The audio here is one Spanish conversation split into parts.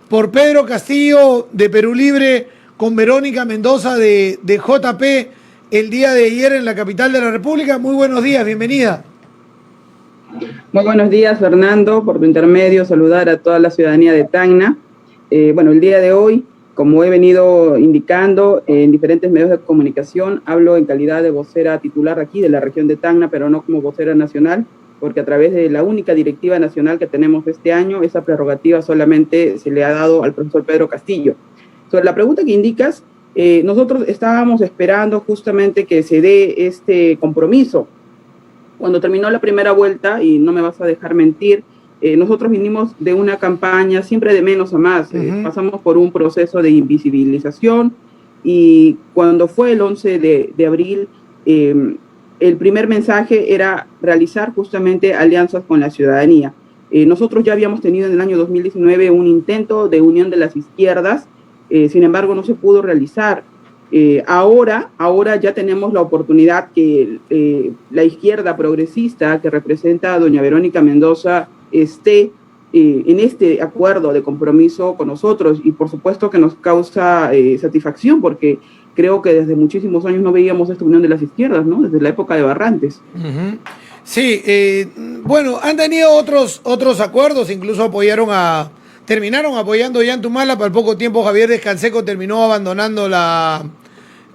por Pedro Castillo de Perú Libre con Verónica Mendoza de JP el día de ayer en la capital de la República. Muy buenos días, bienvenida. Muy buenos días, Fernando. Por tu intermedio, saludar a toda la ciudadanía de Tacna. El día de hoy, como he venido indicando en diferentes medios de comunicación, hablo en calidad de vocera titular aquí de la región de Tacna, pero no como vocera nacional, porque a través de la única directiva nacional que tenemos este año, esa prerrogativa solamente se le ha dado al profesor Pedro Castillo. Sobre la pregunta que indicas, nosotros estábamos esperando justamente que se dé este compromiso. Cuando terminó la primera vuelta, y no me vas a dejar mentir, nosotros vinimos de una campaña siempre de menos a más. Pasamos por un proceso de invisibilización y cuando fue el 11 de abril, el primer mensaje era realizar justamente alianzas con la ciudadanía. Nosotros ya habíamos tenido en el año 2019 un intento de unión de las izquierdas, sin embargo no se pudo realizar. Ahora ya tenemos la oportunidad que la izquierda progresista que representa a doña Verónica Mendoza esté en este acuerdo de compromiso con nosotros, y por supuesto que nos causa satisfacción, porque creo que desde muchísimos años no veíamos esta unión de las izquierdas, ¿no? Desde la época de Barrantes. Sí, bueno, han tenido otros acuerdos, incluso terminaron apoyando a Ollantumala, pero al poco tiempo Javier Descanseco terminó abandonando la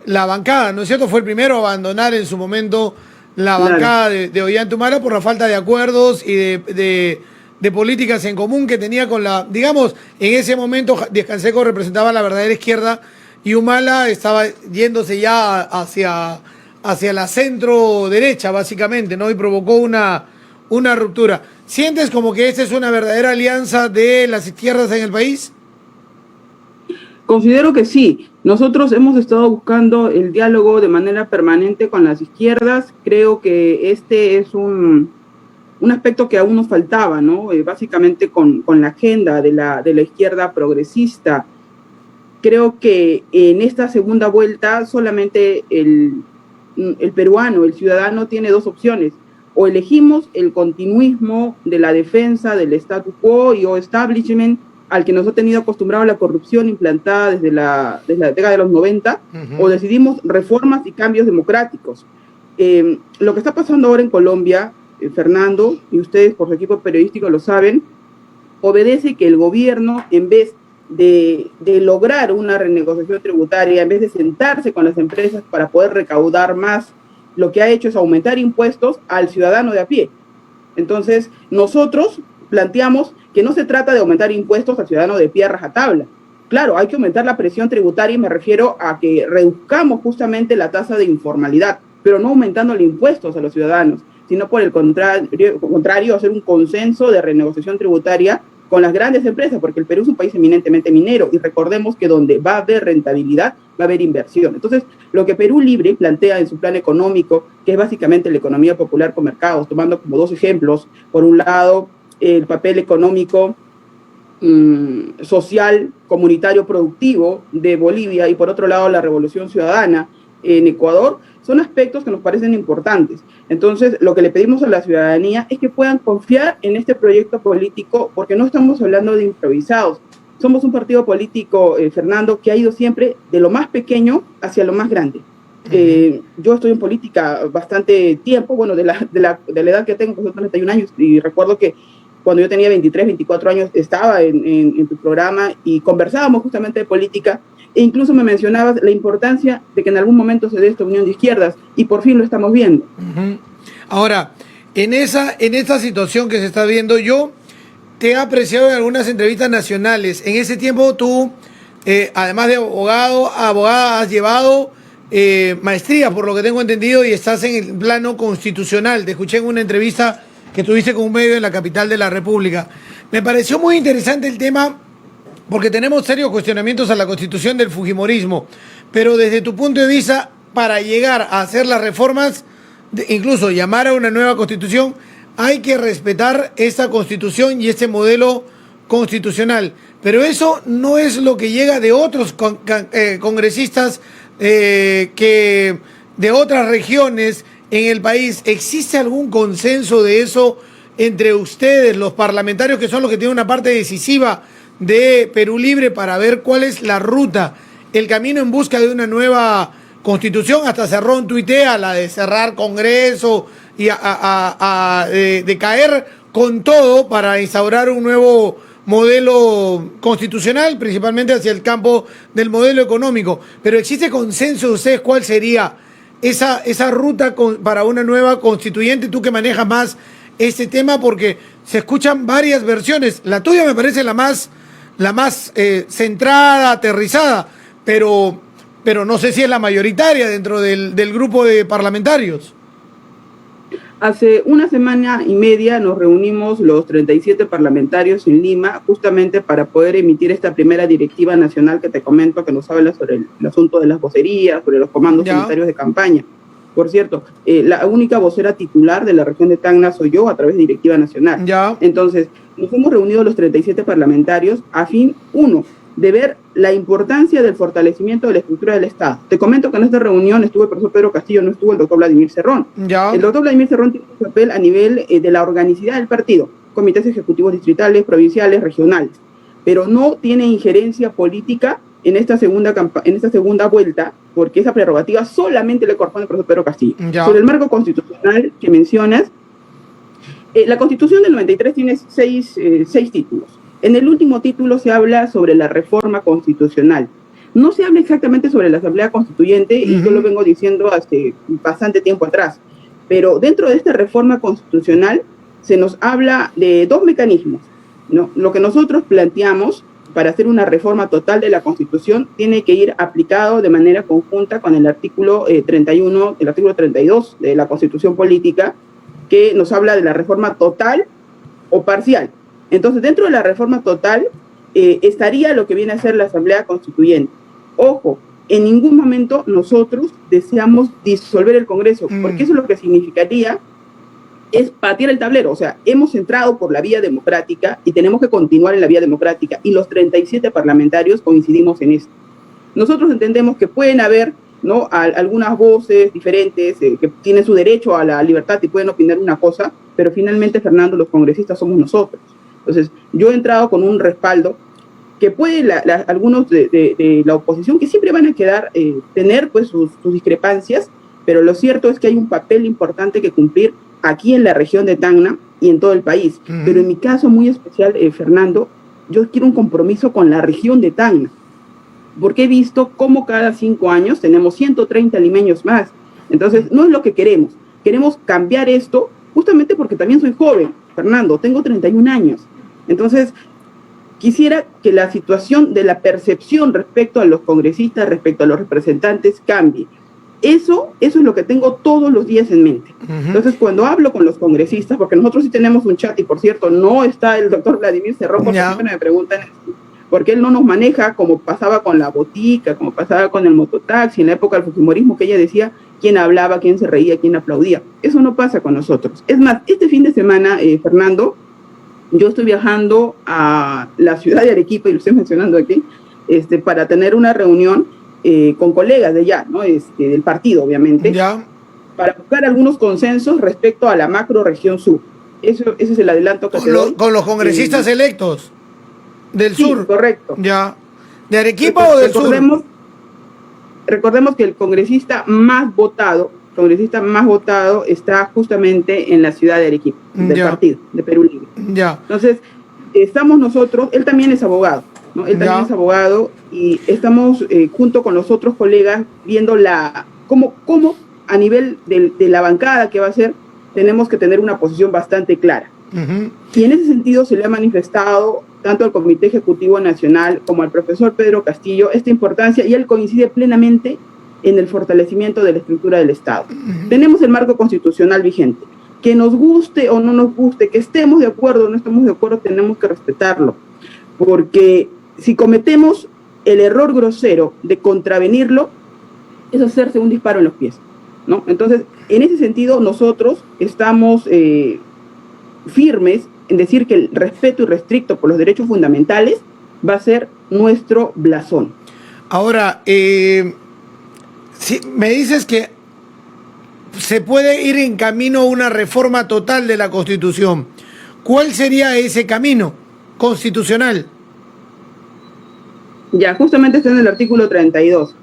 bancada, ¿no es cierto? Fue el primero a abandonar en su momento la bancada de Ollantumala por la falta de acuerdos y de políticas en común que tenía con digamos, en ese momento Descanseco representaba la verdadera izquierda y Humala estaba yéndose ya hacia la centro derecha, básicamente, ¿no? Y provocó una ruptura. ¿Sientes como que esta es una verdadera alianza de las izquierdas en el país? Considero que sí. Nosotros hemos estado buscando el diálogo de manera permanente con las izquierdas. Creo que este es un aspecto que aún nos faltaba, ¿no? Básicamente con la agenda de la izquierda progresista. Creo que en esta segunda vuelta solamente el peruano, el ciudadano, tiene dos opciones. O elegimos el continuismo de la defensa del status quo y o establishment al que nos ha tenido acostumbrado la corrupción implantada desde la década de los 90, o decidimos reformas y cambios democráticos. Lo que está pasando ahora en Colombia, Fernando, y ustedes por su equipo periodístico lo saben, obedece que el gobierno, en vez de lograr una renegociación tributaria, en vez de sentarse con las empresas para poder recaudar más, lo que ha hecho es aumentar impuestos al ciudadano de a pie. Entonces, nosotros planteamos que no se trata de aumentar impuestos al ciudadano de pie a rajatabla. Claro, hay que aumentar la presión tributaria y me refiero a que reduzcamos justamente la tasa de informalidad, pero no aumentando los impuestos a los ciudadanos, sino por el contrario, hacer un consenso de renegociación tributaria con las grandes empresas, porque el Perú es un país eminentemente minero y recordemos que donde va a haber rentabilidad, va a haber inversión. Entonces, lo que Perú Libre plantea en su plan económico, que es básicamente la economía popular con mercados, tomando como dos ejemplos, por un lado, el papel económico, social, comunitario, productivo de Bolivia, y por otro lado la revolución ciudadana en Ecuador, son aspectos que nos parecen importantes. Entonces, lo que le pedimos a la ciudadanía es que puedan confiar en este proyecto político, porque no estamos hablando de improvisados. Somos un partido político, Fernando, que ha ido siempre de lo más pequeño hacia lo más grande. Yo estoy en política bastante tiempo, bueno, de la edad que tengo, que son 31 años, y recuerdo que cuando yo tenía 23, 24 años, estaba en tu programa y conversábamos justamente de política, e incluso me mencionabas la importancia de que en algún momento se dé esta unión de izquierdas, y por fin lo estamos viendo. Ahora, en esta situación que se está viendo, yo te he apreciado en algunas entrevistas nacionales. En ese tiempo tú, además de abogada, has llevado maestría, por lo que tengo entendido, y estás en el plano constitucional. Te escuché en una entrevista que tuviste con un medio en la capital de la República. Me pareció muy interesante el tema porque tenemos serios cuestionamientos a la constitución del fujimorismo, pero desde tu punto de vista, para llegar a hacer las reformas, incluso llamar a una nueva constitución, hay que respetar esta constitución y este modelo constitucional. Pero eso no es lo que llega de otros congresistas que de otras regiones en el país. ¿Existe algún consenso de eso entre ustedes, los parlamentarios, que son los que tienen una parte decisiva de Perú Libre para ver cuál es la ruta, el camino en busca de una nueva constitución. Hasta Cerrón tuitea la de cerrar Congreso y de caer con todo para instaurar un nuevo modelo constitucional, principalmente hacia el campo del modelo económico. Pero ¿existe consenso de ustedes cuál sería esa ruta para una nueva constituyente? Tú que manejas más este tema, porque se escuchan varias versiones. La tuya me parece la más centrada, aterrizada, pero no sé si es la mayoritaria dentro del grupo de parlamentarios. Hace una semana y media nos reunimos los 37 parlamentarios en Lima, justamente para poder emitir esta primera directiva nacional que te comento, que nos habla sobre el asunto de las vocerías, sobre los comandos unitarios de campaña. Por cierto, la única vocera titular de la región de Tacna soy yo, a través de directiva nacional. Entonces, nos hemos reunido los 37 parlamentarios a fin, uno, de ver la importancia del fortalecimiento de la estructura del Estado. Te comento que en esta reunión estuvo el profesor Pedro Castillo, no estuvo el doctor Vladimir Cerrón. El doctor Vladimir Cerrón tiene un papel a nivel de la organicidad del partido, comités ejecutivos distritales, provinciales, regionales, pero no tiene injerencia política en esta segunda vuelta, porque esa prerrogativa solamente le corresponde al profesor Pedro Castillo. Sobre el marco constitucional que mencionas, la Constitución del 93 tiene seis títulos. En el último título se habla sobre la reforma constitucional. No se habla exactamente sobre la Asamblea Constituyente, y yo lo vengo diciendo hace bastante tiempo atrás, pero dentro de esta reforma constitucional se nos habla de dos mecanismos, ¿no? Lo que nosotros planteamos para hacer una reforma total de la Constitución tiene que ir aplicado de manera conjunta con el artículo 31, el artículo 32 de la Constitución Política, que nos habla de la reforma total o parcial. Entonces, dentro de la reforma total estaría lo que viene a ser la Asamblea Constituyente. Ojo, en ningún momento nosotros deseamos disolver el Congreso, porque eso lo que significaría es patear el tablero. O sea, hemos entrado por la vía democrática y tenemos que continuar en la vía democrática, y los 37 parlamentarios coincidimos en esto. Nosotros entendemos que pueden haber, ¿no?, algunas voces diferentes que tienen su derecho a la libertad y pueden opinar una cosa, pero finalmente, Fernando, los congresistas somos nosotros. Entonces, yo he entrado con un respaldo que puede algunos de la oposición, que siempre van a tener pues sus discrepancias, pero lo cierto es que hay un papel importante que cumplir aquí en la región de Tacna y en todo el país. Pero en mi caso muy especial, Fernando, yo quiero un compromiso con la región de Tacna, porque he visto cómo cada 5 años tenemos 130 limeños más. Entonces, no es lo que queremos. Queremos cambiar esto, justamente porque también soy joven, Fernando, tengo 31 años. Entonces, quisiera que la situación de la percepción respecto a los congresistas, respecto a los representantes, cambie. Eso es lo que tengo todos los días en mente. Entonces, cuando hablo con los congresistas, porque nosotros sí tenemos un chat, y por cierto, no está el doctor Vladimir Cerrón, porque siempre me preguntan, porque él no nos maneja como pasaba con la botica, como pasaba con el mototaxi, en la época del fujimorismo, que ella decía quién hablaba, quién se reía, quién aplaudía. Eso no pasa con nosotros. Es más, este fin de semana, Fernando, yo estoy viajando a la ciudad de Arequipa, y lo estoy mencionando aquí, para tener una reunión con colegas de allá, ¿no? Del partido, obviamente, para buscar algunos consensos respecto a la macro región sur. Ese es el adelanto que te doy. ¿Con los congresistas electos del sur? Correcto. ¿De Arequipa o del sur? Recordemos que el congresista más votado está justamente en la ciudad de Arequipa, del partido, de Perú Libre. Entonces, estamos nosotros, él también es abogado, ¿no? Él también es abogado, y estamos junto con los otros colegas viendo cómo a nivel de la bancada que va a ser, tenemos que tener una posición bastante clara. Y en ese sentido se le ha manifestado tanto al Comité Ejecutivo Nacional como al profesor Pedro Castillo esta importancia, y él coincide plenamente en el fortalecimiento de la estructura del Estado. Tenemos el marco constitucional vigente. Que nos guste o no nos guste, que estemos de acuerdo o no estemos de acuerdo, tenemos que respetarlo. Porque si cometemos el error grosero de contravenirlo, es hacerse un disparo en los pies, ¿no? Entonces, en ese sentido, nosotros estamos firmes en decir que el respeto irrestricto por los derechos fundamentales va a ser nuestro blasón. Ahora, si me dices que se puede ir en camino a una reforma total de la Constitución, ¿cuál sería ese camino constitucional? Ya, justamente está en el artículo 32.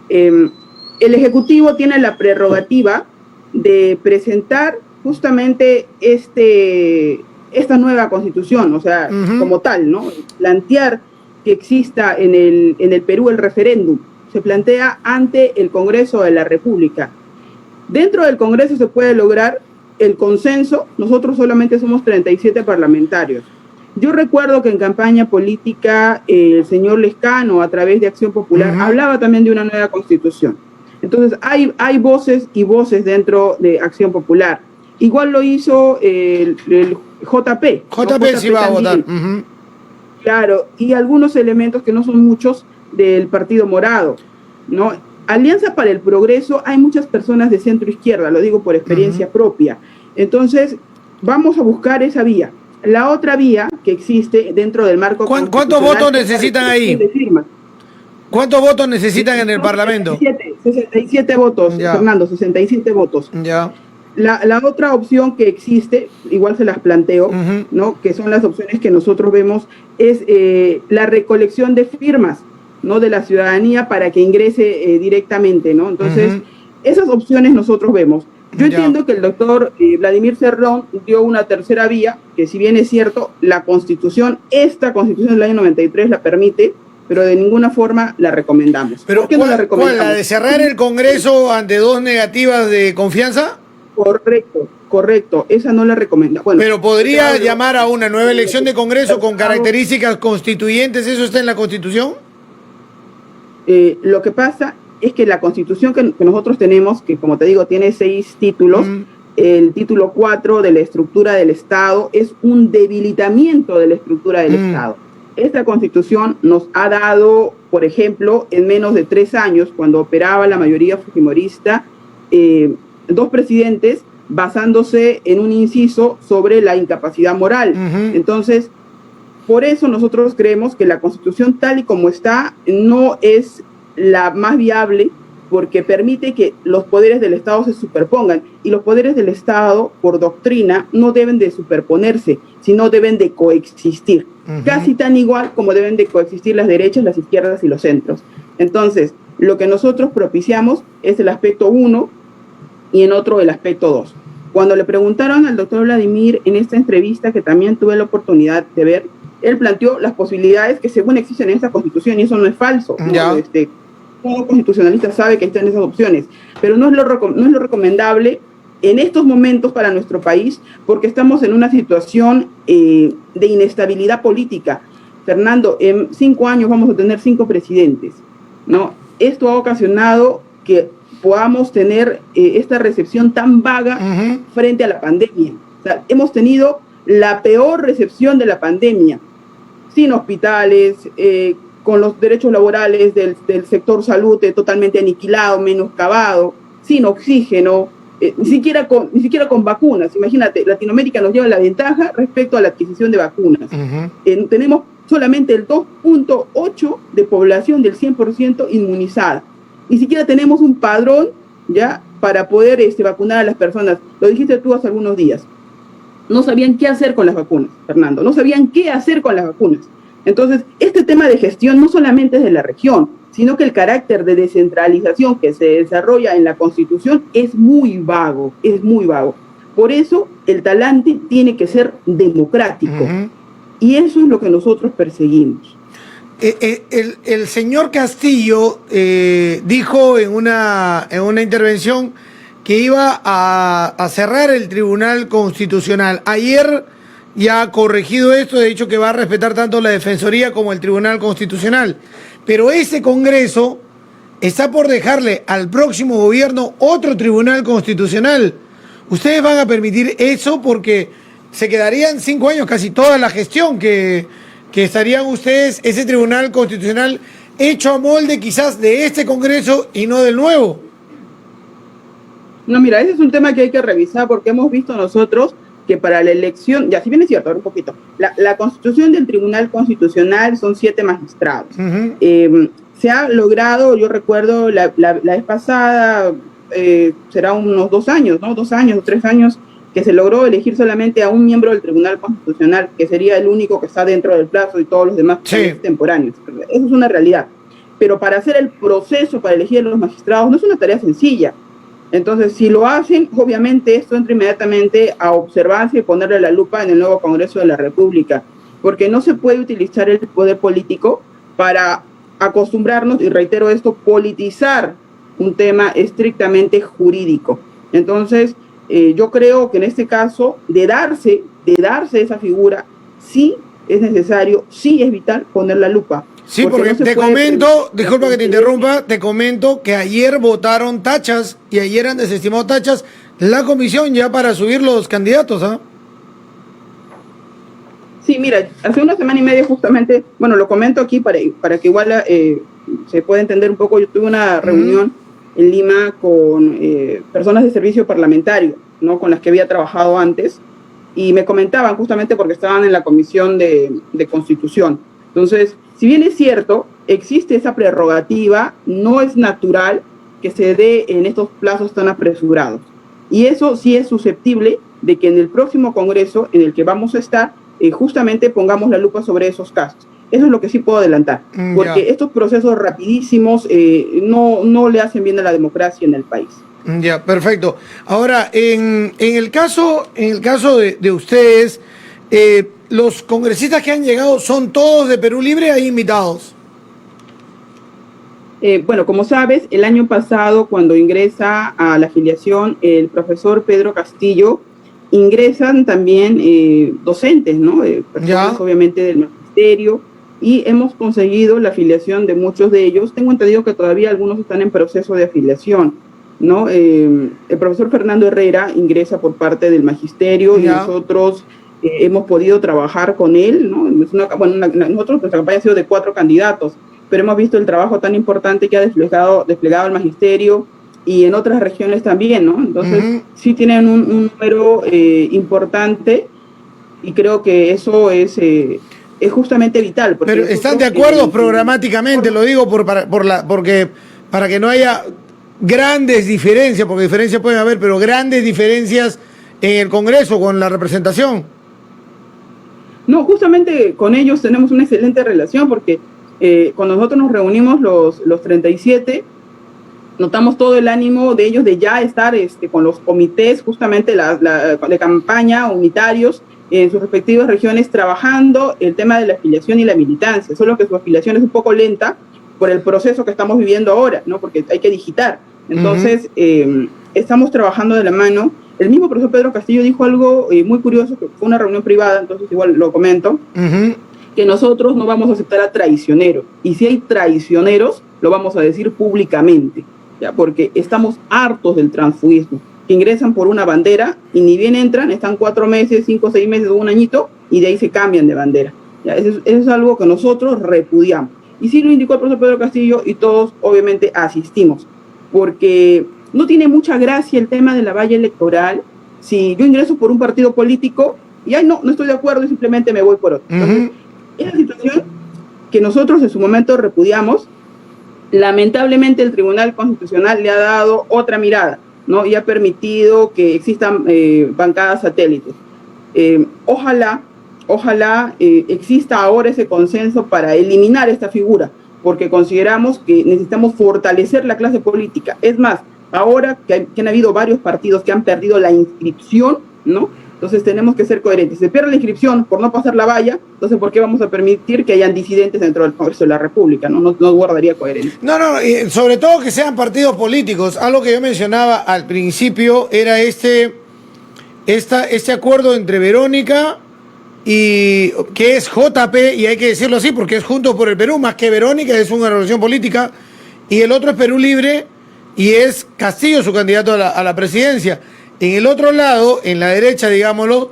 El Ejecutivo tiene la prerrogativa de presentar justamente esta nueva constitución, o sea, como tal, ¿no? Plantear que exista en el Perú el referéndum. Se plantea ante el Congreso de la República. Dentro del Congreso se puede lograr el consenso. Nosotros solamente somos 37 parlamentarios. Yo recuerdo que en campaña política el señor Lescano, a través de Acción Popular, hablaba también de una nueva constitución. Entonces, hay voces y voces dentro de Acción Popular. Igual lo hizo el JP. JP sí va a votar. Claro, y algunos elementos que no son muchos del Partido Morado, ¿no? Alianza para el Progreso, hay muchas personas de centro izquierda, lo digo por experiencia propia. Entonces, vamos a buscar esa vía. La otra vía que existe dentro del marco constitucional... ¿Cuántos votos necesitan ahí? ¿Cuántos votos necesitan en el Parlamento? 67 votos, ya. Fernando, 67 votos. Ya. La otra opción que existe, igual se las planteo, ¿no? Que son las opciones que nosotros vemos, es la recolección de firmas, ¿no? De la ciudadanía para que ingrese directamente, ¿no? Entonces, esas opciones nosotros vemos. Yo entiendo que el doctor Vladimir Cerrón dio una tercera vía, que si bien es cierto, la Constitución, esta Constitución del año 93 la permite, pero de ninguna forma la recomendamos. ¿Pero ¿por qué no la recomendamos? ¿La de cerrar el Congreso ante 2 negativas de confianza? Correcto, esa no la recomienda. Bueno, pero podría llamar a una nueva elección de Congreso con características constituyentes, ¿eso está en la Constitución? Lo que pasa es que la Constitución que nosotros tenemos, que como te digo tiene 6 títulos, el título 4 de la estructura del Estado es un debilitamiento de la estructura del Estado. Esta Constitución nos ha dado, por ejemplo, en menos de 3 años, cuando operaba la mayoría fujimorista, 2 presidentes basándose en un inciso sobre la incapacidad moral. Entonces, por eso nosotros creemos que la Constitución tal y como está no es la más viable, porque permite que los poderes del Estado se superpongan, y los poderes del Estado, por doctrina, no deben de superponerse, sino deben de coexistir, casi tan igual como deben de coexistir las derechas, las izquierdas y los centros. Entonces, lo que nosotros propiciamos es el aspecto 1 y en otro el aspecto 2. Cuando le preguntaron al doctor Vladimir en esta entrevista, que también tuve la oportunidad de ver, él planteó las posibilidades que según existen en esta Constitución, y eso no es falso, ¿no? Todo constitucionalista sabe que están esas opciones, pero no es lo recomendable en estos momentos para nuestro país, porque estamos en una situación de inestabilidad política. Fernando, en 5 años vamos a tener 5 presidentes, ¿no? Esto ha ocasionado que podamos tener esta recepción tan vaga frente a la pandemia. O sea, hemos tenido la peor recepción de la pandemia, sin hospitales, con los derechos laborales del sector salud totalmente aniquilado, menoscabado, sin oxígeno, ni siquiera con vacunas. Imagínate, Latinoamérica nos lleva la ventaja respecto a la adquisición de vacunas. Tenemos solamente el 2.8 de población del 100% inmunizada. Ni siquiera tenemos un padrón ya para poder vacunar a las personas. Lo dijiste tú hace algunos días. No sabían qué hacer con las vacunas, Fernando. No sabían qué hacer con las vacunas. Entonces, este tema de gestión no solamente es de la región, sino que el carácter de descentralización que se desarrolla en la Constitución es muy vago, es muy vago. Por eso, el talante tiene que ser democrático. Y eso es lo que nosotros perseguimos. El señor Castillo dijo en una intervención que iba a cerrar el Tribunal Constitucional. Ayer ya ha corregido esto, ha dicho que va a respetar tanto la Defensoría como el Tribunal Constitucional. Pero ese Congreso está por dejarle al próximo gobierno otro Tribunal Constitucional. ¿Ustedes van a permitir eso? Porque se quedarían 5 años casi toda la gestión que estarían ustedes, ese Tribunal Constitucional hecho a molde quizás de este Congreso y no del nuevo. No, mira, ese es un tema que hay que revisar, porque hemos visto nosotros que para la elección, ya si bien es cierto, ahora un poquito, la constitución del Tribunal Constitucional son 7 magistrados. Se ha logrado, yo recuerdo la vez pasada, será unos 2 años, ¿no? 2 años o 3 años, que se logró elegir solamente a un miembro del Tribunal Constitucional, que sería el único que está dentro del plazo y todos los demás son extemporáneos. Eso es una realidad. Pero para hacer el proceso, para elegir a los magistrados, no es una tarea sencilla. Entonces, si lo hacen, obviamente esto entra inmediatamente a observarse y ponerle la lupa en el nuevo Congreso de la República, porque no se puede utilizar el poder político para acostumbrarnos, y reitero esto, politizar un tema estrictamente jurídico. Entonces, yo creo que en este caso, de darse esa figura, sí es necesario, sí es vital poner la lupa. Sí, porque no te comento, disculpa que te interrumpa, te comento que ayer votaron tachas y ayer han desestimado tachas la comisión ya para subir los candidatos, ¿ah? Sí, mira, hace una semana y media justamente, bueno, lo comento aquí para que igual se pueda entender un poco. Yo tuve una reunión en Lima con personas de servicio parlamentario, ¿no?, con las que había trabajado antes, y me comentaban justamente porque estaban en la Comisión de Constitución. Entonces, si bien es cierto, existe esa prerrogativa, no es natural que se dé en estos plazos tan apresurados. Y eso sí es susceptible de que en el próximo Congreso en el que vamos a estar, justamente pongamos la lupa sobre esos casos. Eso es lo que sí puedo adelantar, porque estos procesos rapidísimos no le hacen bien a la democracia en el país. Ya, perfecto. Ahora, en el caso de ustedes, los congresistas que han llegado son todos de Perú Libre, hay invitados. Bueno, como sabes, el año pasado, cuando ingresa a la afiliación el profesor Pedro Castillo, ingresan también docentes, ¿no? Personas obviamente del magisterio, y hemos conseguido la afiliación de muchos de ellos. Tengo entendido que todavía algunos están en proceso de afiliación, ¿no? El profesor Fernando Herrera ingresa por parte del magisterio y nosotros hemos podido trabajar con él, ¿no? Nosotros, nuestra campaña ha sido de 4 candidatos, pero hemos visto el trabajo tan importante que ha desplegado el magisterio y en otras regiones también, ¿no? Entonces, sí tienen un número importante, y creo que eso es justamente vital. Pero están de acuerdo programáticamente, lo digo porque para que no haya grandes diferencias, porque diferencias pueden haber, pero grandes diferencias en el Congreso con la representación. No, justamente con ellos tenemos una excelente relación, porque cuando nosotros nos reunimos los 37, notamos todo el ánimo de ellos de ya estar con los comités justamente de campaña unitarios en sus respectivas regiones, trabajando el tema de la afiliación y la militancia, solo que su afiliación es un poco lenta por el proceso que estamos viviendo ahora, ¿no? Porque hay que digitar. Entonces, estamos trabajando de la mano. El mismo profesor Pedro Castillo dijo algo muy curioso, que fue una reunión privada, entonces igual lo comento, que nosotros no vamos a aceptar a traicioneros, y si hay traicioneros, lo vamos a decir públicamente, ¿ya? Porque estamos hartos del transfugismo, que ingresan por una bandera y ni bien entran, están 4 meses, 5, 6 meses o un añito, y de ahí se cambian de bandera, ¿ya? Eso es algo que nosotros repudiamos. Y sí lo indicó el profesor Pedro Castillo, y todos obviamente asistimos, porque no tiene mucha gracia el tema de la valla electoral si yo ingreso por un partido político y no estoy de acuerdo y simplemente me voy por otro. Entonces, es la situación que nosotros en su momento repudiamos. Lamentablemente el Tribunal Constitucional le ha dado otra mirada, ¿no? Y ha permitido que existan bancadas satélites. Ojalá exista ahora ese consenso para eliminar esta figura, porque consideramos que necesitamos fortalecer la clase política. Es más, ahora que han habido varios partidos que han perdido la inscripción, ¿no? Entonces tenemos que ser coherentes. Si se pierde la inscripción por no pasar la valla, entonces ¿por qué vamos a permitir que hayan disidentes dentro del Congreso de la República? No guardaría coherencia. No, y sobre todo que sean partidos políticos. Algo que yo mencionaba al principio era este acuerdo entre Verónica y que es JP, y hay que decirlo así porque es Juntos por el Perú, más que Verónica, es una organización política, y el otro es Perú Libre, y es Castillo su candidato a la presidencia. En el otro lado, en la derecha, digámoslo,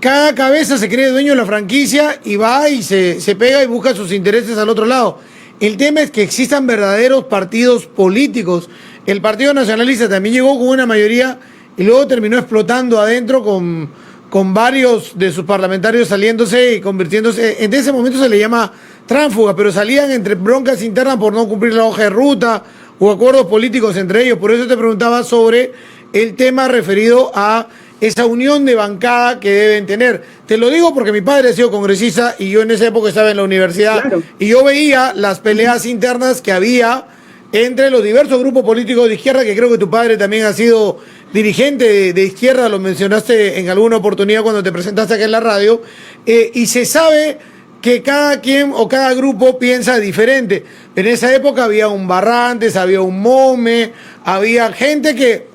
cada cabeza se cree dueño de la franquicia y va y se pega y busca sus intereses al otro lado. El tema es que existan verdaderos partidos políticos. El Partido Nacionalista también llegó con una mayoría y luego terminó explotando adentro con varios de sus parlamentarios saliéndose y convirtiéndose. En ese momento se le llama tránsfuga, pero salían entre broncas internas por no cumplir la hoja de ruta o acuerdos políticos entre ellos. Por eso te preguntaba sobre el tema referido a esa unión de bancada que deben tener. Te lo digo porque mi padre ha sido congresista y yo en esa época estaba en la universidad, claro, y yo veía las peleas internas que había entre los diversos grupos políticos de izquierda, que creo que tu padre también ha sido dirigente de izquierda, lo mencionaste en alguna oportunidad cuando te presentaste aquí en la radio, y se sabe que cada quien o cada grupo piensa diferente. En esa época había un Barrantes, había un Mome, había gente que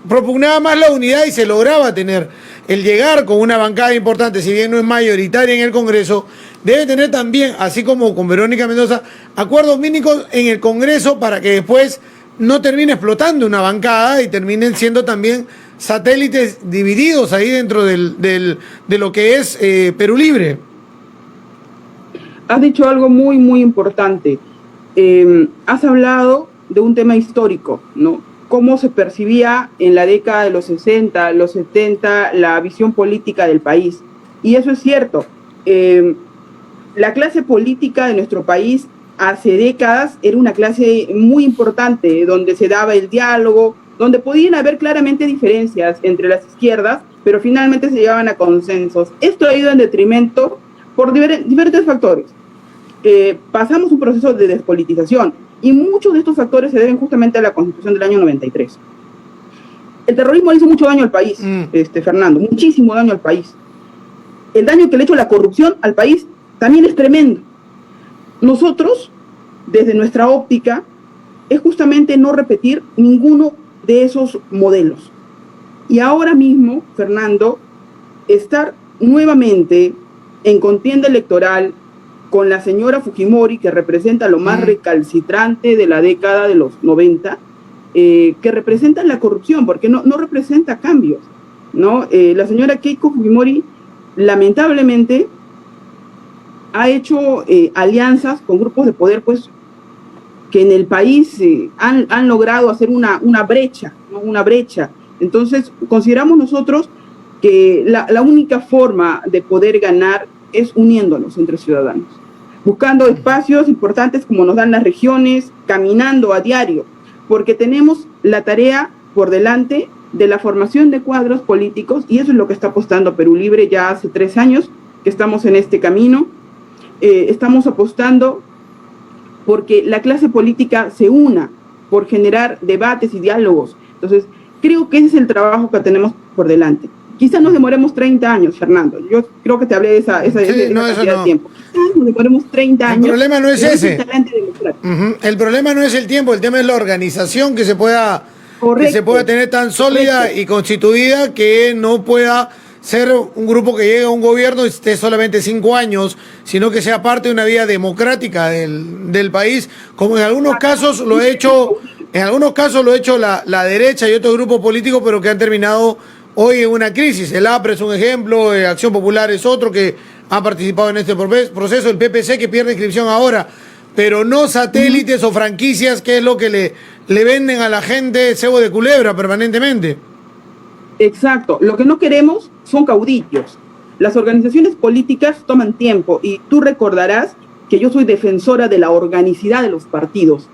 propugnaba más la unidad y se lograba tener. El llegar con una bancada importante, si bien no es mayoritaria en el Congreso, debe tener también, así como con Verónica Mendoza, acuerdos mínimos en el Congreso para que después no termine explotando una bancada y terminen siendo también satélites divididos ahí dentro de lo que es Perú Libre. Has dicho algo muy, muy importante. Has hablado de un tema histórico, ¿no? Cómo se percibía en la década de los 60, los 70, la visión política del país. Y eso es cierto. La clase política de nuestro país hace décadas era una clase muy importante, donde se daba el diálogo, donde podían haber claramente diferencias entre las izquierdas, pero finalmente se llegaban a consensos. Esto ha ido en detrimento por diferentes factores. Pasamos un proceso de despolitización y muchos de estos factores se deben justamente a la Constitución del año 93. El terrorismo hizo mucho daño al país, Fernando, muchísimo daño al país. El daño que le ha hecho la corrupción al país también es tremendo. Nosotros, desde nuestra óptica, es justamente no repetir ninguno de esos modelos. Y ahora mismo, Fernando, estar nuevamente en contienda electoral con la señora Fujimori, que representa lo más recalcitrante de la década de los 90, que representa la corrupción, porque no representa cambios, ¿no? La señora Keiko Fujimori, lamentablemente, ha hecho alianzas con grupos de poder, pues, que en el país han logrado hacer una brecha, ¿no? Una brecha. Entonces, consideramos nosotros que la única forma de poder ganar es uniéndonos entre ciudadanos, buscando espacios importantes como nos dan las regiones, caminando a diario, porque tenemos la tarea por delante de la formación de cuadros políticos, y eso es lo que está apostando Perú Libre ya hace 3 años que estamos en este camino. Estamos apostando porque la clase política se una, por generar debates y diálogos. Entonces, creo que ese es el trabajo que tenemos por delante. Quizás nos demoremos 30 años, Fernando. Yo creo que te hablé de esa cantidad de tiempo. Quizás nos demoremos 30 años. El problema no es ese. El problema no es el tiempo, el tema es la organización que se pueda, tener tan sólida y constituida que no pueda ser un grupo que llegue a un gobierno y esté solamente 5 años, sino que sea parte de una vía democrática del país, como en algunos casos lo ha hecho, la derecha y otros grupos políticos, pero que han terminado hoy en una crisis. El APRE es un ejemplo, Acción Popular es otro que ha participado en este proceso, el PPC que pierde inscripción ahora, pero no satélites o franquicias, que es lo que le venden a la gente cebo de culebra permanentemente. Exacto, lo que no queremos son caudillos. Las organizaciones políticas toman tiempo y tú recordarás que yo soy defensora de la organicidad de los partidos.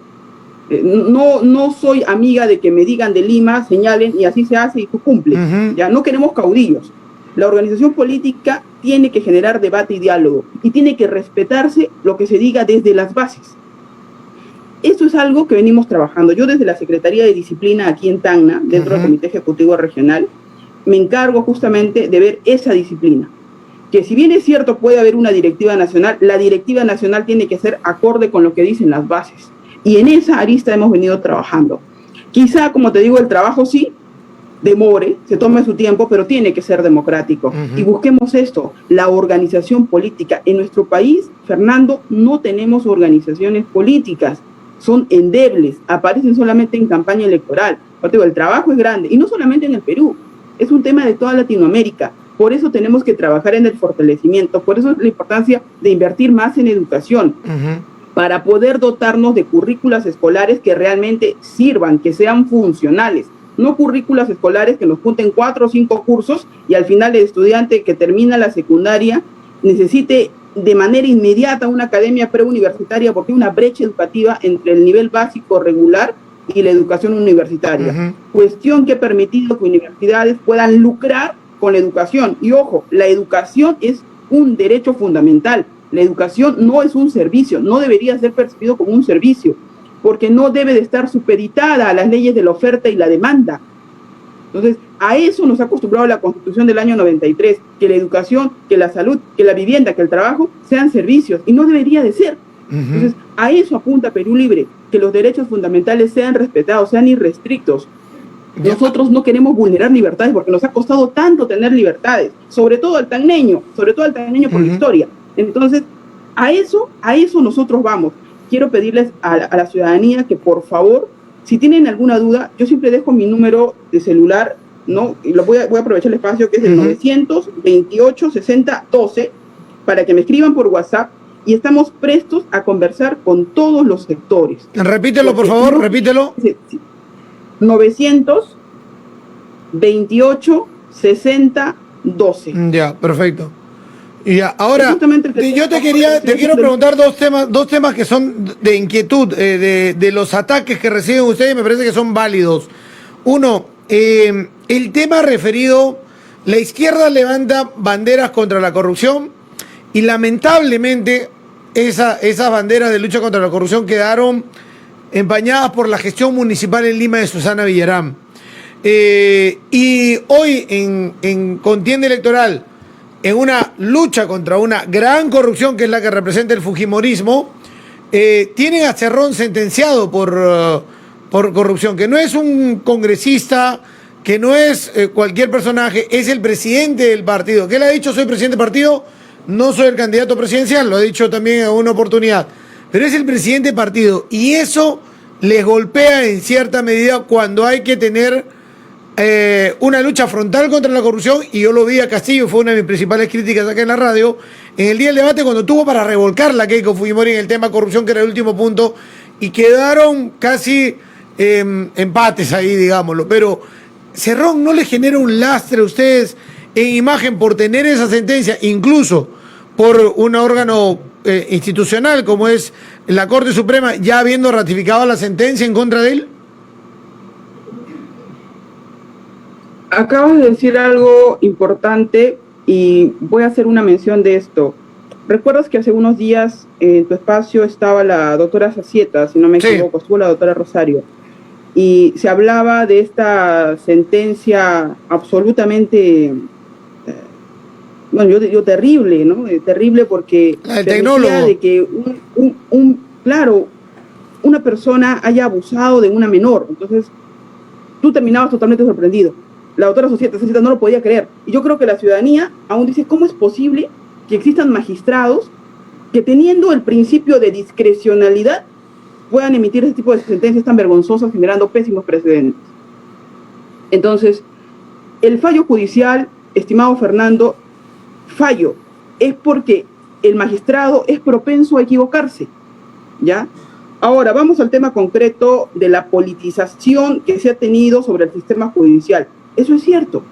No soy amiga de que me digan de Lima, señalen y así se hace y tú cumples. Ya no queremos caudillos. La organización política tiene que generar debate y diálogo y tiene que respetarse lo que se diga desde las bases. Eso es algo que venimos trabajando. Yo desde la Secretaría de Disciplina aquí en Tacna, dentro del Comité Ejecutivo Regional, me encargo justamente de ver esa disciplina. Que si bien es cierto puede haber una directiva nacional, la directiva nacional tiene que ser acorde con lo que dicen las bases. Y en esa arista hemos venido trabajando. Quizá, como te digo, el trabajo sí demore, se tome su tiempo, pero tiene que ser democrático. Y busquemos esto, la organización política. En nuestro país, Fernando, no tenemos organizaciones políticas. Son endebles, aparecen solamente en campaña electoral. Pero el trabajo es grande, y no solamente en el Perú, es un tema de toda Latinoamérica. Por eso tenemos que trabajar en el fortalecimiento, por eso es la importancia de invertir más en educación, para poder dotarnos de currículas escolares que realmente sirvan, que sean funcionales. No currículas escolares que nos junten 4 o 5 cursos y al final el estudiante que termina la secundaria necesite de manera inmediata una academia preuniversitaria, porque hay una brecha educativa entre el nivel básico regular y la educación universitaria. Cuestión que ha permitido que universidades puedan lucrar con la educación. Y ojo, la educación es un derecho fundamental. La educación no es un servicio, no debería ser percibido como un servicio, porque no debe de estar supeditada a las leyes de la oferta y la demanda. Entonces, a eso nos ha acostumbrado la Constitución del año 93, que la educación, que la salud, que la vivienda, que el trabajo sean servicios, y no debería de ser. Entonces, a eso apunta Perú Libre, que los derechos fundamentales sean respetados, sean irrestrictos. Nosotros no queremos vulnerar libertades porque nos ha costado tanto tener libertades, sobre todo al tanneño por la historia. Entonces, a eso nosotros vamos. Quiero pedirles a la ciudadanía que por favor, si tienen alguna duda, yo siempre dejo mi número de celular, ¿no? Y voy a aprovechar el espacio que es el 928-60-12 para que me escriban por WhatsApp y estamos prestos a conversar con todos los sectores. Repítelo, por favor, repítelo. 928-60-12. Ya, perfecto. Y ya, ahora, yo te quiero preguntar dos temas que son de inquietud, de los ataques que reciben ustedes, me parece que son válidos. Uno, el tema referido, la izquierda levanta banderas contra la corrupción y lamentablemente esas banderas de lucha contra la corrupción quedaron empañadas por la gestión municipal en Lima de Susana Villarán. Y hoy en contienda electoral, en una lucha contra una gran corrupción que es la que representa el fujimorismo, tienen a Cerrón sentenciado por corrupción, que no es un congresista, que no es cualquier personaje, es el presidente del partido, que él ha dicho: soy presidente del partido, no soy el candidato presidencial, lo ha dicho también en una oportunidad, pero es el presidente del partido, y eso les golpea en cierta medida cuando hay que tener una lucha frontal contra la corrupción. Y yo lo vi a Castillo, fue una de mis principales críticas acá en la radio, en el día del debate, cuando tuvo para revolcar la Keiko Fujimori en el tema corrupción, que era el último punto, y quedaron casi empates ahí, digámoslo. Pero Cerrón no le genera un lastre a ustedes en imagen por tener esa sentencia, incluso por un órgano institucional como es la Corte Suprema, ya habiendo ratificado la sentencia en contra de él. Acabas de decir algo importante y voy a hacer una mención de esto. ¿Recuerdas que hace unos días en tu espacio estaba la doctora Sacieta, si no me equivoco, estuvo la doctora Rosario, y se hablaba de esta sentencia absolutamente, bueno, yo digo terrible, ¿no? Terrible porque el tecnólogo, de que una persona haya abusado de una menor. Entonces, tú terminabas totalmente sorprendido. La doctora Sacieta no lo podía creer. Y yo creo que la ciudadanía aún dice: ¿cómo es posible que existan magistrados que, teniendo el principio de discrecionalidad, puedan emitir ese tipo de sentencias tan vergonzosas, generando pésimos precedentes? Entonces, el fallo judicial, estimado Fernando, fallo es porque el magistrado es propenso a equivocarse, ¿ya? Ahora, vamos al tema concreto de la politización que se ha tenido sobre el sistema judicial. Eso es cierto.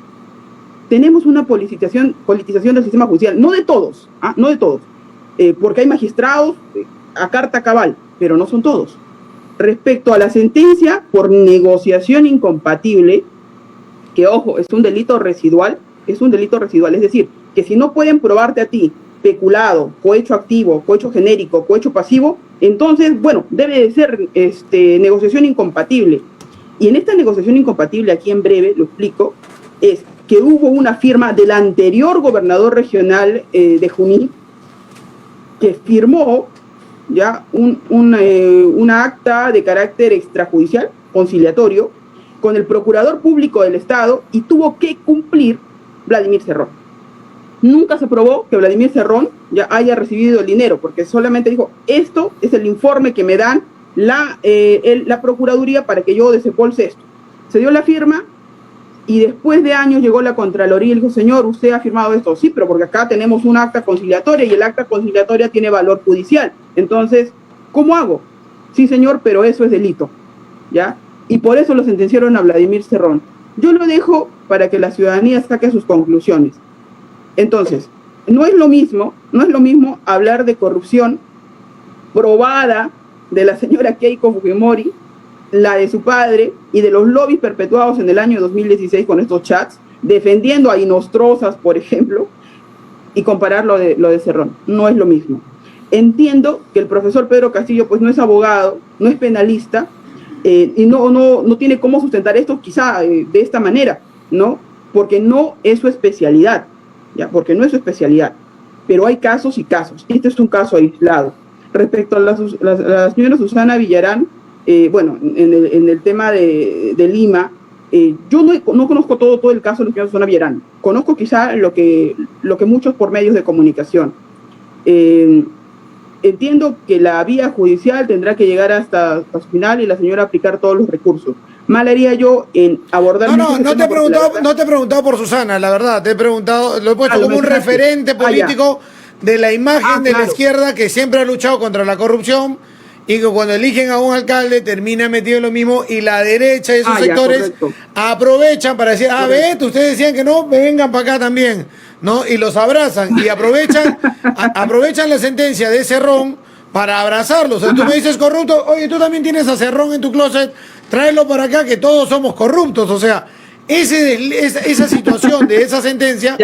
Tenemos una politización del sistema judicial, no de todos, no de todos, porque hay magistrados a carta cabal, pero no son todos. Respecto a la sentencia por negociación incompatible, que ojo, es un delito residual, es decir, que si no pueden probarte a ti peculado, cohecho activo, cohecho genérico, cohecho pasivo, entonces, bueno, debe de ser negociación incompatible. Y en esta negociación incompatible, aquí en breve lo explico, es que hubo una firma del anterior gobernador regional de Junín, que firmó ya una acta de carácter extrajudicial, conciliatorio, con el procurador público del Estado, y tuvo que cumplir Vladimir Cerrón. Nunca se probó que Vladimir Cerrón ya haya recibido el dinero, porque solamente dijo: esto es el informe que me dan la Procuraduría para que yo desembolse esto. Se dio la firma y después de años llegó la Contraloría y dijo: señor, usted ha firmado esto. Sí, pero porque acá tenemos una acta conciliatoria y el acta conciliatoria tiene valor judicial. Entonces, ¿cómo hago? Sí, señor, pero eso es delito, ¿ya? Y por eso lo sentenciaron a Vladimir Cerrón. Yo lo dejo para que la ciudadanía saque sus conclusiones. Entonces, no es lo mismo hablar de corrupción probada de la señora Keiko Fujimori, la de su padre y de los lobbies perpetuados en el año 2016 con estos chats, defendiendo a Inostrosas, por ejemplo, y comparar lo de Cerrón. No es lo mismo. Entiendo que el profesor Pedro Castillo pues no es abogado, no es penalista, y no tiene cómo sustentar esto quizá de esta manera, ¿no? Porque no es su especialidad, ¿ya? Porque no es su especialidad. Pero hay casos y casos. Este es un caso aislado. Respecto a la señora Susana Villarán, bueno, en el tema de Lima, yo no conozco todo el caso de la señora Susana Villarán. Conozco quizá lo que muchos por medios de comunicación. Entiendo que la vía judicial tendrá que llegar hasta su final y la señora aplicar todos los recursos. Mal haría yo en abordar... No te he preguntado por Susana, la verdad. Te he preguntado, lo he puesto como un referente político de la imagen de la izquierda que siempre ha luchado contra la corrupción y que cuando eligen a un alcalde termina metido en lo mismo y la derecha y esos sectores aprovechan para decir, ve, ustedes decían que no, vengan para acá también, ¿no? Y los abrazan y aprovechan la sentencia de Cerrón para abrazarlos. O sea, tú me dices corrupto, oye, tú también tienes a Cerrón en tu closet, tráelo para acá que todos somos corruptos. O sea, esa situación de esa sentencia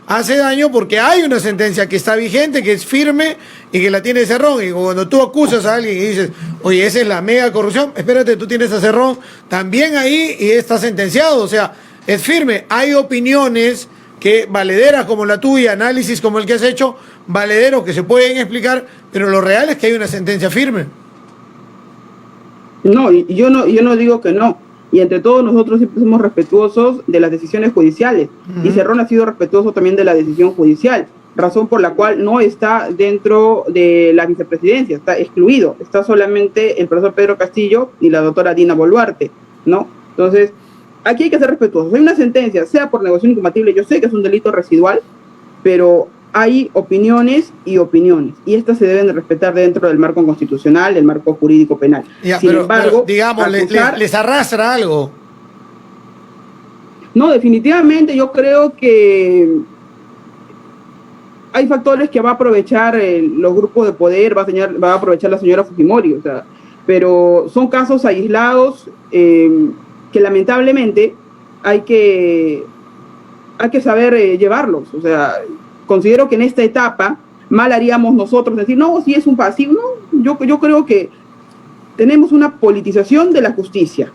hace daño porque hay una sentencia que está vigente, que es firme y que la tiene Cerrón. Y cuando tú acusas a alguien y dices, oye, esa es la mega corrupción, espérate, tú tienes a Cerrón también ahí y está sentenciado. O sea, es firme. Hay opiniones que valederas como la tuya, análisis como el que has hecho, valederos que se pueden explicar, pero lo real es que hay una sentencia firme. No, y yo no digo que no. Y entre todos nosotros siempre somos respetuosos de las decisiones judiciales. Y Cerrón ha sido respetuoso también de la decisión judicial, razón por la cual no está dentro de la vicepresidencia, está excluido. Está solamente el profesor Pedro Castillo y la doctora Dina Boluarte, ¿no? Entonces, aquí hay que ser respetuosos. Hay una sentencia, sea por negociación incompatible, yo sé que es un delito residual, pero hay opiniones y opiniones, y estas se deben de respetar dentro del marco constitucional, del marco jurídico penal. Sin embargo, digamos, les arrastra algo. No, definitivamente yo creo que hay factores que va a aprovechar los grupos de poder, va a aprovechar la señora Fujimori, o sea, pero son casos aislados que lamentablemente hay que saber llevarlos. O sea, considero que en esta etapa mal haríamos nosotros decir, no, si es un pasivo. No, yo creo que tenemos una politización de la justicia.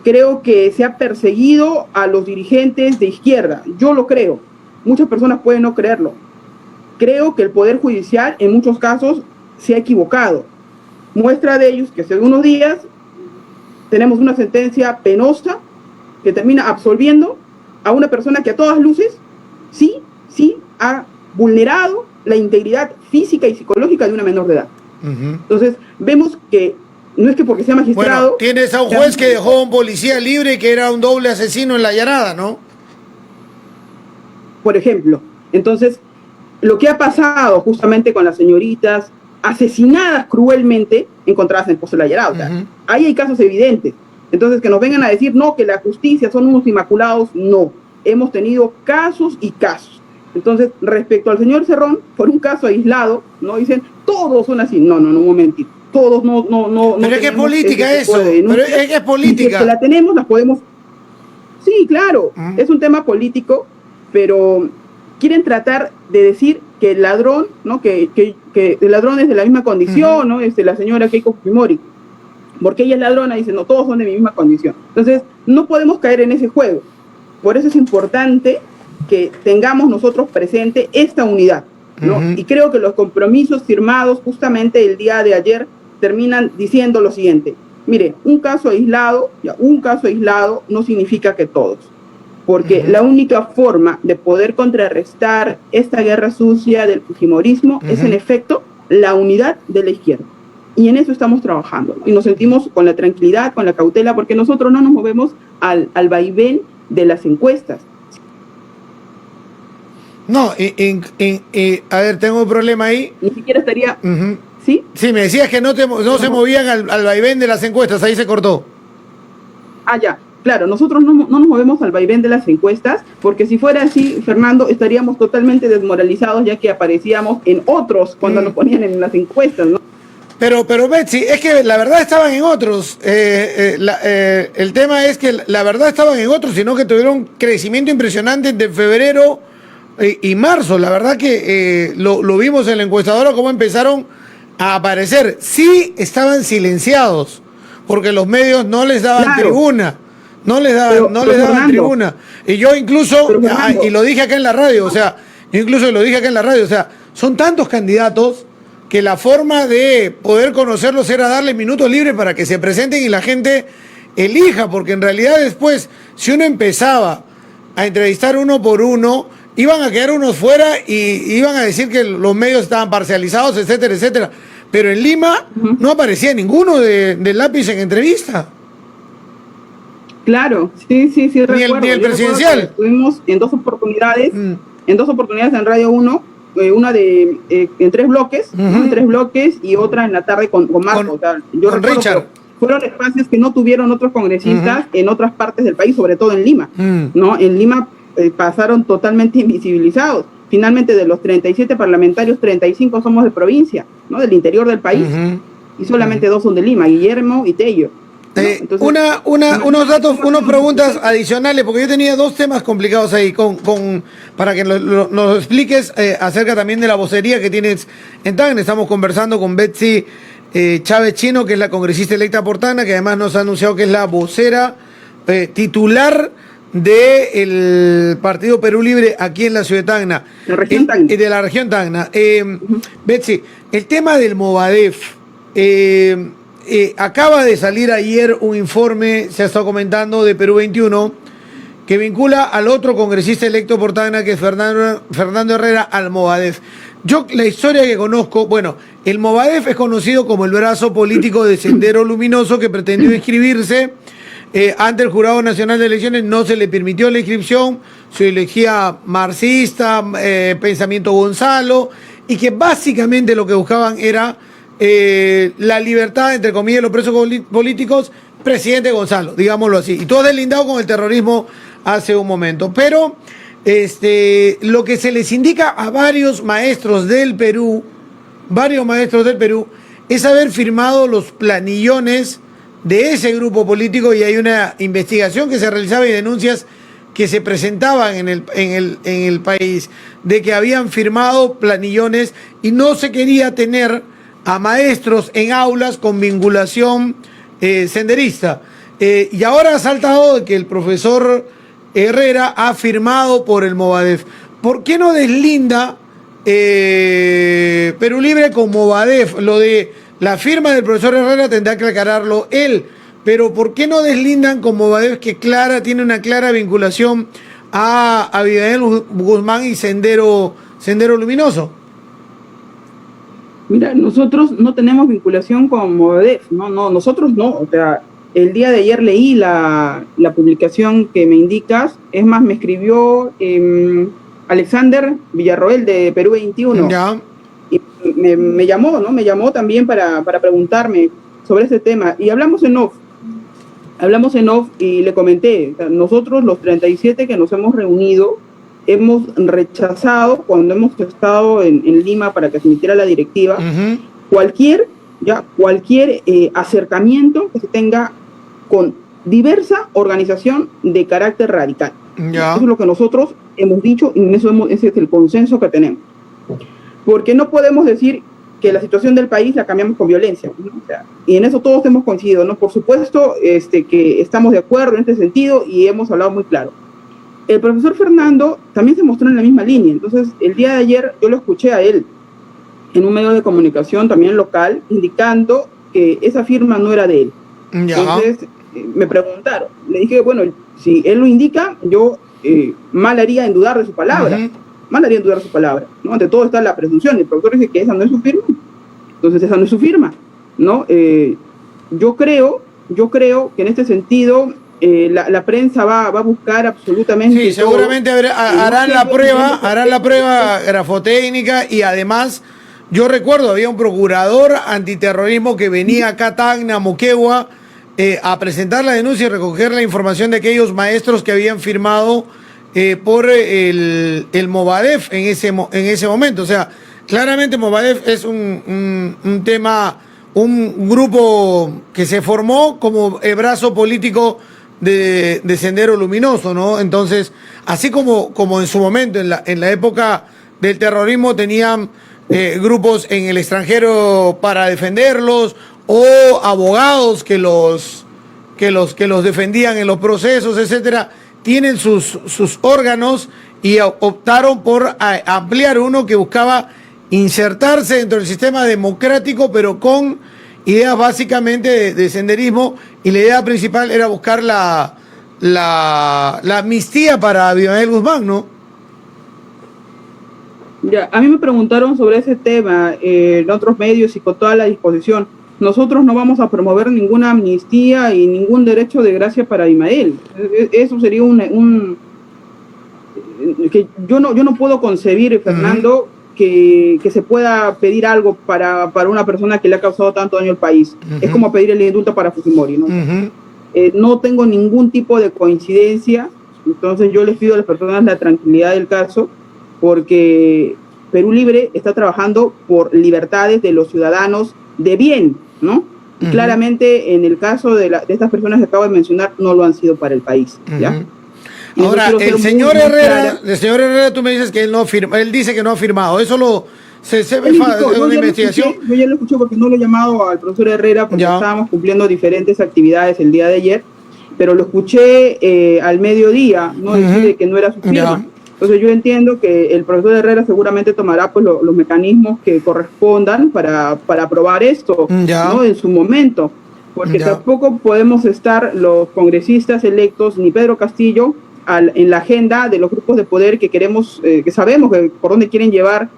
Creo que se ha perseguido a los dirigentes de izquierda. Yo lo creo. Muchas personas pueden no creerlo. Creo que el Poder Judicial en muchos casos se ha equivocado. Muestra de ellos que hace unos días tenemos una sentencia penosa que termina absolviendo a una persona que a todas luces sí ha vulnerado la integridad física y psicológica de una menor de edad. Entonces, vemos que no es que porque sea magistrado... Bueno, tienes a un juez que dejó a un policía libre que era un doble asesino en la Llanada, ¿no? Por ejemplo. Entonces, lo que ha pasado justamente con las señoritas asesinadas cruelmente encontradas en el Pozo de la Llanada. O sea, ahí hay casos evidentes. Entonces, que nos vengan a decir, no, que la justicia son unos inmaculados, no. Hemos tenido casos y casos. Entonces, respecto al señor Cerrón, por un caso aislado, no dicen, todos son así. No, un momentito. Todos no. Pero es que es política eso. Pero es que es política. Y si la tenemos, las podemos. Sí, claro, es un tema político, pero quieren tratar de decir que el ladrón, ¿no? Que el ladrón es de la misma condición, ¿no? La señora Keiko Fujimori. Porque ella es ladrona, dice, no, todos son de mi misma condición. Entonces, no podemos caer en ese juego. Por eso es importante que tengamos nosotros presente esta unidad, ¿no? Y creo que los compromisos firmados justamente el día de ayer terminan diciendo lo siguiente. Mire, un caso aislado no significa que todos. Porque la única forma de poder contrarrestar esta guerra sucia del fujimorismo es, en efecto, la unidad de la izquierda. Y en eso estamos trabajando. Y nos sentimos con la tranquilidad, con la cautela, porque nosotros no nos movemos al vaivén de las encuestas. No, a ver, tengo un problema ahí. Ni siquiera estaría... ¿Sí? Sí, me decías que no se movían al vaivén de las encuestas, ahí se cortó. Ah, ya. Claro, nosotros no nos movemos al vaivén de las encuestas, porque si fuera así, Fernando, estaríamos totalmente desmoralizados, ya que aparecíamos en otros cuando nos ponían en las encuestas, ¿no? Pero Betsy, es que la verdad estaban en otros. El tema es que la verdad estaban en otros, sino que tuvieron un crecimiento impresionante entre febrero y marzo. La verdad que lo vimos en la encuestadora, cómo empezaron a aparecer. Sí estaban silenciados, porque los medios no les daban tribuna. No les daban Fernando, tribuna. Y yo incluso, Fernando, y lo dije acá en la radio, o sea, son tantos candidatos que la forma de poder conocerlos era darles minutos libres para que se presenten y la gente elija, porque en realidad después, si uno empezaba a entrevistar uno por uno, iban a quedar unos fuera y iban a decir que los medios estaban parcializados, etcétera, etcétera. Pero en Lima no aparecía ninguno del lápiz en entrevista. Claro, sí, recuerdo. Ni el presidencial. Estuvimos en dos oportunidades en Radio 1, una en tres bloques, ¿no? En tres bloques y otra en la tarde con Marco. Yo con Richard. Fueron espacios que no tuvieron otros congresistas en otras partes del país, sobre todo en Lima. ¿No? En Lima pasaron totalmente invisibilizados. Finalmente, de los 37 parlamentarios, 35 somos de provincia, ¿no? Del interior del país. Y solamente dos son de Lima, Guillermo y Tello. ¿No? Entonces, unos datos, unas preguntas adicionales, porque yo tenía dos temas complicados ahí, para que nos expliques acerca también de la vocería que tienes en Tacna. Estamos conversando con Betsy Chávez Chino, que es la congresista electa por Tacna, que además nos ha anunciado que es la vocera titular del Partido Perú Libre aquí en la ciudad de Tacna. De la región Tacna. Betsy, el tema del Movadef. Acaba de salir ayer un informe, se ha estado comentando, de Perú 21, que vincula al otro congresista electo por Tacna, que es Fernando Herrera, al Movadef. Yo, la historia que conozco, bueno, el Movadef es conocido como el brazo político de Sendero Luminoso, que pretendió inscribirse ante el Jurado Nacional de Elecciones. No se le permitió la inscripción, su ideología marxista, pensamiento Gonzalo, y que básicamente lo que buscaban era la libertad, entre comillas, de los presos políticos, presidente Gonzalo, digámoslo así. Y todo deslindado con el terrorismo hace un momento. Pero lo que se les indica a varios maestros del Perú, es haber firmado los planillones de ese grupo político, y hay una investigación que se realizaba y denuncias que se presentaban en el país de que habían firmado planillones y no se quería tener a maestros en aulas con vinculación senderista. Y ahora ha saltado de que el profesor Herrera ha firmado por el Movadef. ¿Por qué no deslinda Perú Libre con Movadef? Lo de la firma del profesor Herrera tendrá que aclararlo él, pero ¿por qué no deslindan con Movadef, que tiene una clara vinculación a Abigail Guzmán y Sendero Luminoso? Mira, nosotros no tenemos vinculación con Movadef, nosotros no. O sea, el día de ayer leí la publicación que me indicas. Es más, me escribió Alexander Villarroel de Perú 21. Ya. Y me llamó, ¿no? Me llamó también para preguntarme sobre este tema. Y hablamos en off y le comenté, o sea, nosotros los 37 que nos hemos reunido, hemos rechazado, cuando hemos estado en Lima para que se emitiera la directiva, cualquier acercamiento que se tenga con diversa organización de carácter radical. Eso es lo que nosotros hemos dicho, y ese es el consenso que tenemos. Porque no podemos decir que la situación del país la cambiamos con violencia, ¿no? O sea, y en eso todos hemos coincidido, ¿no? Por supuesto que estamos de acuerdo en este sentido y hemos hablado muy claro. El profesor Fernando también se mostró en la misma línea. Entonces, el día de ayer yo lo escuché a él en un medio de comunicación también local, indicando que esa firma no era de él. Entonces, me preguntaron. Le dije, bueno, si él lo indica, yo mal haría en dudar de su palabra. ¿No? Ante todo está la presunción. El profesor dice que esa no es su firma. Entonces, esa no es su firma, ¿no? Yo creo que en este sentido la prensa va a buscar absolutamente. Sí, seguramente harán la prueba grafotécnica, y además yo recuerdo había un procurador antiterrorismo que venía acá a Tacna, Moquegua, a presentar la denuncia y recoger la información de aquellos maestros que habían firmado por el Movadef en ese momento. O sea, claramente Movadef es un tema un grupo que se formó como el brazo político de Sendero Luminoso, ¿no? Entonces, así como en su momento, en la época del terrorismo, tenían grupos en el extranjero para defenderlos, o abogados que los defendían en los procesos, etcétera, tienen sus órganos y optaron por ampliar uno que buscaba insertarse dentro del sistema democrático, pero con ideas básicamente de senderismo, y la idea principal era buscar la amnistía para Abimael Guzmán, ¿no? Ya, a mí me preguntaron sobre ese tema en otros medios y con toda la disposición. Nosotros no vamos a promover ninguna amnistía y ningún derecho de gracia para Abimael. Eso sería que yo no puedo concebir, Fernando, que se pueda pedir algo para una persona que le ha causado tanto daño al país. Es como pedir el indulto para Fujimori, ¿no? No tengo ningún tipo de coincidencia, entonces yo les pido a las personas la tranquilidad del caso, porque Perú Libre está trabajando por libertades de los ciudadanos de bien, ¿no? Y claramente en el caso de estas personas que acabo de mencionar no lo han sido para el país, ¿ya? Ahora, el señor Herrera, tú me dices que él no firma, él dice que no ha firmado, eso se ve en una investigación. Yo ya lo escuché porque no lo he llamado al profesor Herrera porque estábamos cumpliendo diferentes actividades el día de ayer, pero lo escuché al mediodía, ¿no? Decir que no era su firma. Entonces yo entiendo que el profesor Herrera seguramente tomará pues los mecanismos que correspondan para aprobar esto, ¿no? En su momento, porque tampoco podemos estar los congresistas electos ni Pedro Castillo en la agenda de los grupos de poder que queremos, que sabemos por dónde quieren llevar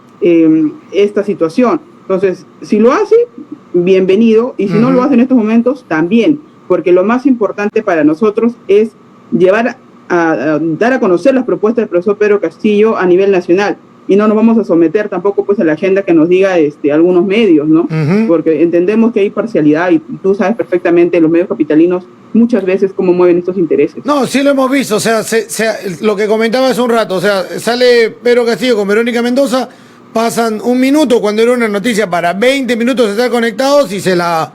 esta situación. Entonces, si lo hace, bienvenido, y si no lo hace en estos momentos, también, porque lo más importante para nosotros es llevar a dar a conocer las propuestas del profesor Pedro Castillo a nivel nacional, y no nos vamos a someter tampoco pues a la agenda que nos diga algunos medios, ¿no? Porque entendemos que hay parcialidad y tú sabes perfectamente los medios capitalinos muchas veces cómo mueven estos intereses. No, sí lo hemos visto, o sea, lo que comentaba hace un rato, o sea, sale Pedro Castillo con Verónica Mendoza, pasan un minuto cuando era una noticia para 20 minutos de estar conectados y se la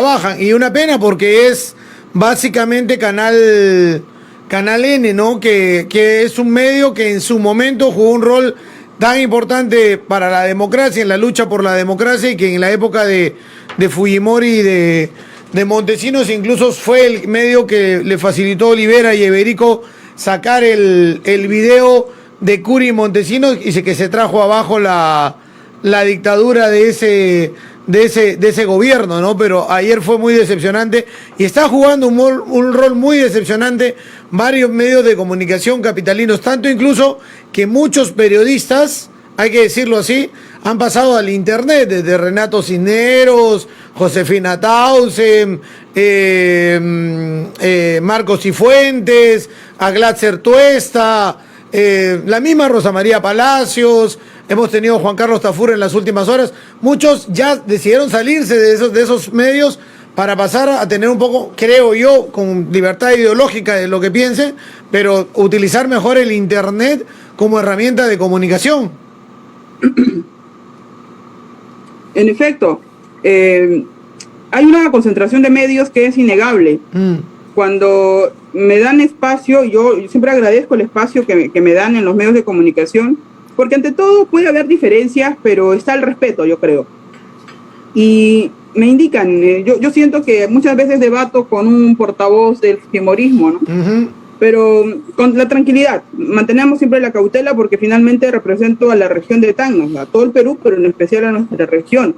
bajan, y una pena porque es básicamente Canal N, ¿no? Que es un medio que en su momento jugó un rol tan importante para la democracia, en la lucha por la democracia, y que en la época de Fujimori y de Montesinos incluso fue el medio que le facilitó a Olivera y Eberico sacar el video de Curi y Montesinos, y que se trajo abajo la dictadura de ese gobierno, ¿no? Pero ayer fue muy decepcionante y está jugando un rol muy decepcionante varios medios de comunicación capitalinos, tanto incluso que muchos periodistas, hay que decirlo así, han pasado al internet, desde Renato Cisneros, Josefina Tausen, Marcos Cifuentes, Aglatzer Tuesta, la misma Rosa María Palacios. Hemos tenido a Juan Carlos Tafur en las últimas horas. Muchos ya decidieron salirse de esos medios para pasar a tener un poco, creo yo, con libertad ideológica de lo que piensen, pero utilizar mejor el internet como herramienta de comunicación. En efecto, hay una concentración de medios que es innegable. Cuando me dan espacio, yo siempre agradezco el espacio que me dan en los medios de comunicación, porque ante todo puede haber diferencias, pero está el respeto, yo creo. Y me indican, yo siento que muchas veces debato con un portavoz del fujimorismo, ¿no? Pero con la tranquilidad, mantenemos siempre la cautela, porque finalmente represento a la región de Tacna, a todo el Perú, pero en especial a nuestra región.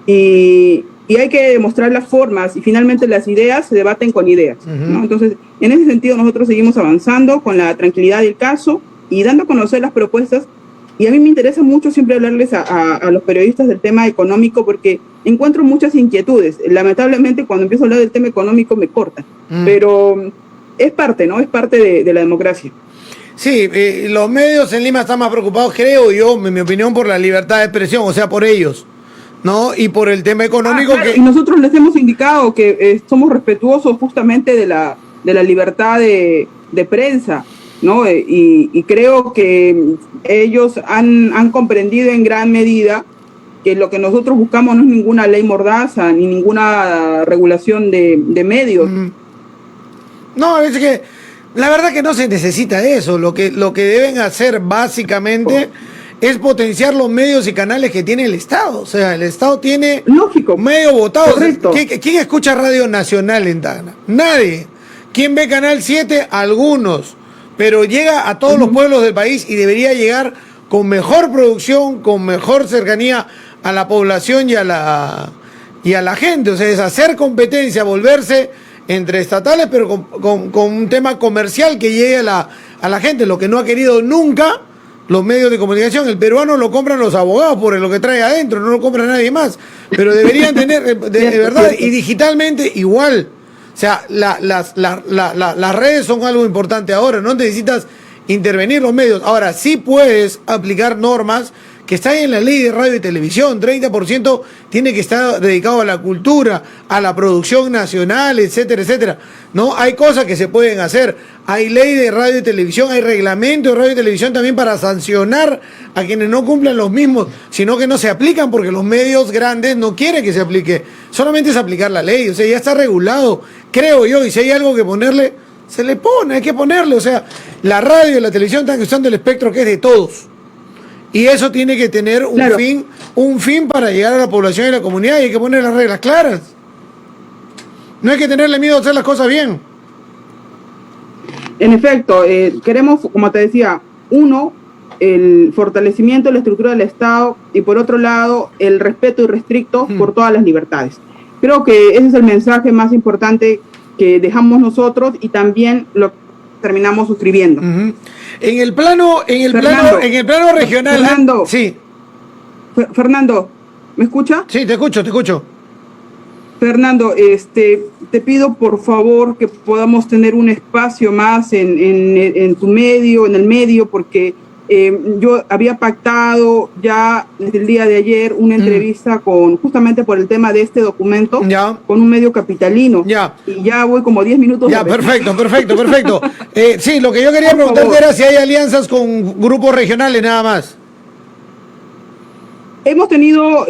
Y hay que demostrar las formas, y finalmente las ideas se debaten con ideas, ¿no? Entonces, en ese sentido nosotros seguimos avanzando con la tranquilidad del caso y dando a conocer las propuestas. Y a mí me interesa mucho siempre hablarles a los periodistas del tema económico, porque encuentro muchas inquietudes. Lamentablemente, cuando empiezo a hablar del tema económico me cortan, pero es parte, ¿no? Es parte de la democracia. Sí, los medios en Lima están más preocupados, creo yo, en mi opinión, por la libertad de expresión, o sea, por ellos, ¿no? Y por el tema económico. Claro, y nosotros les hemos indicado que somos respetuosos justamente de la libertad de prensa, ¿no? Y creo que ellos han comprendido en gran medida que lo que nosotros buscamos no es ninguna ley mordaza ni ninguna regulación de medios. No, es que la verdad que no se necesita eso. Lo que deben hacer básicamente es potenciar los medios y canales que tiene el Estado. O sea, el Estado tiene Lógico, medio votado. correcto. ¿Quién escucha Radio Nacional en Tacna? Nadie. ¿Quién ve Canal 7? Algunos. Pero llega a todos los pueblos del país y debería llegar con mejor producción, con mejor cercanía a la población y a la gente. O sea, es hacer competencia, volverse entre estatales, pero con un tema comercial que llegue a la gente, lo que no ha querido nunca los medios de comunicación. El peruano lo compran los abogados por lo que trae adentro, no lo compra nadie más. Pero deberían tener, de verdad, y digitalmente igual. O sea, las redes son algo importante ahora, no necesitas intervenir los medios. Ahora, sí puedes aplicar normas que están en la ley de radio y televisión. 30% tiene que estar dedicado a la cultura, a la producción nacional, etcétera, etcétera. ¿No? Hay cosas que se pueden hacer. Hay ley de radio y televisión, hay reglamento de radio y televisión también para sancionar a quienes no cumplan los mismos, sino que no se aplican porque los medios grandes no quieren que se aplique. Solamente es aplicar la ley, o sea, ya está regulado, creo yo, y si hay algo que ponerle, se le pone, hay que ponerle. O sea, la radio y la televisión están usando el espectro que es de todos. Y eso tiene que tener un fin para llegar a la población y la comunidad, y hay que poner las reglas claras. No hay que tenerle miedo a hacer las cosas bien. En efecto, queremos, como te decía, uno, el fortalecimiento de la estructura del Estado, y por otro lado, el respeto irrestricto por todas las libertades. Creo que ese es el mensaje más importante que dejamos nosotros, y también lo terminamos suscribiendo. En el plano regional. Fernando, sí. Fernando, ¿me escucha? Sí, te escucho. Fernando, te pido por favor que podamos tener un espacio más en tu medio, en el medio, porque yo había pactado ya desde el día de ayer una entrevista justamente por el tema de este documento, con un medio capitalino. Y ya voy como 10 minutos. Ya, perfecto. Sí, lo que yo quería preguntarte era si hay alianzas con grupos regionales nada más. Hemos tenido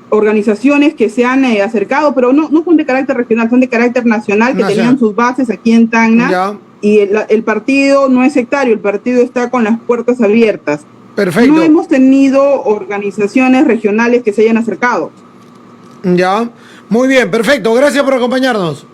organizaciones que se han acercado, pero no son de carácter regional, son de carácter nacional, que tenían sus bases aquí en Tacna. Y el partido no es sectario, el partido está con las puertas abiertas. Perfecto. No hemos tenido organizaciones regionales que se hayan acercado. Ya, muy bien, perfecto. Gracias por acompañarnos.